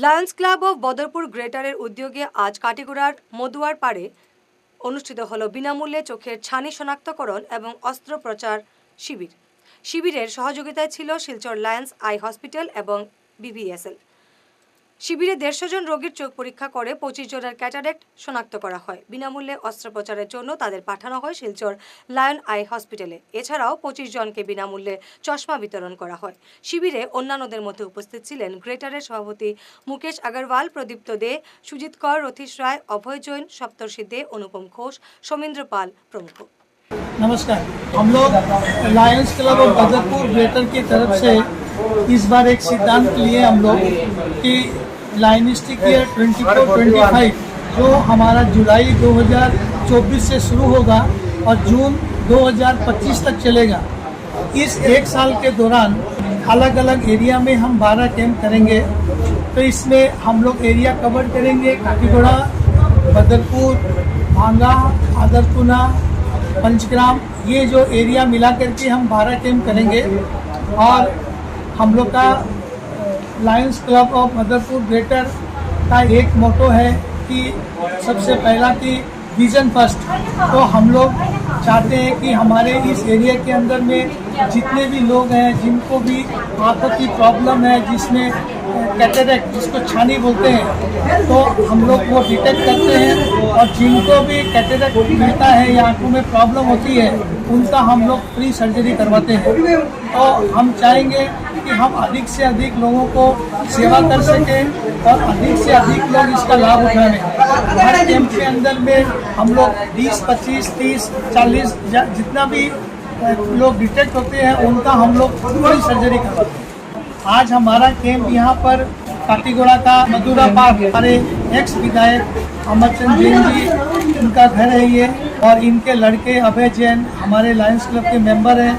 Lions club of Badarpur গ্রেটারের উদ্যোগে আজ কাটিগড়ার মদুয়ার পাড়ে অনুষ্ঠিত হল বিনামূল্যে চোখের ছানি শনাক্তকরণ এবং অস্ত্রোপচার শিবির। শিবিরের সহযোগিতায় ছিল শিলচর লায়ন্স আই হসপিটাল এবং BVSL। শিবিরে 150 জন রোগীর চোখ পরীক্ষা করে 25 জনের ক্যাটারেক্ট শনাক্ত করা হয়। বিনামূল্যে অস্ত্রোপচারের জন্য তাদের পাঠানো হয় শিলচর লায়ন আই হসপিটালে। এছাড়াও 25 জনকে বিনামূল্যে চশমা বিতরণ করা হয়। শিবিরে অন্যান্যদের মধ্যে উপস্থিত ছিলেন গ্রেটারের সভাপতি মুকেশ আগরওয়াল, প্রদীপ্ত দে, সুজিত কর, রথীশ রায়, অভয় জৈন, সপ্তর্ষি দে, অনুপম ঘোষ, सोमेंद्र पाल प्रमुख। नमस्कार। हम लोग Lions club of Badarpur greater की तरफ से इस बार एक सिद्धांत लिए हम लोग कि लाइनिस्टिक ईयर 24-25 जो हमारा जुलाई 2024 से शुरू होगा और जून 2025 तक चलेगा। इस एक साल के दौरान अलग अलग एरिया में हम 12 कैंप करेंगे। तो इसमें हम लोग एरिया कवर करेंगे काटीगोड़ा, बदरपुर, भांगा, आदरकुना, पंचग्राम, ये जो एरिया मिला करके हम 12 कैंप करेंगे। और हम लोग का Lions club of Badarpur greater का एक मोटो है कि सबसे पहला कि विजन फर्स्ट। तो हम लोग चाहते हैं कि हमारे इस एरिया के अंदर में जितने भी लोग हैं जिनको भी आंखों की प्रॉब्लम है, जिसमें कैटरेक्ट जिसको छानी बोलते हैं, तो हम लोग वो डिटेक्ट करते हैं। और जिनको भी कैटरेक्ट मिलता है या आंखों में प्रॉब्लम होती है उनका हम लोग फ्री सर्जरी करवाते हैं। तो हम चाहेंगे कि हम अधिक से अधिक लोगों को सेवा कर सकें और अधिक से अधिक लोग इसका लाभ उठाएं। हर कैंप के अंदर में हम लोग 20, 25, 30, 40 जितना भी लोग डिटेक्ट होते हैं उनका हम लोग पूरी सर्जरी करवाते हैं। आज हमारा कैंप यहाँ पर काटीगोड़ा का मधुरा पार्क, हमारे एक्स विधायक अमरचंद जैन जी, इनका घर है ये, और इनके लड़के अभय जैन हमारे लायंस क्लब के मेंबर हैं।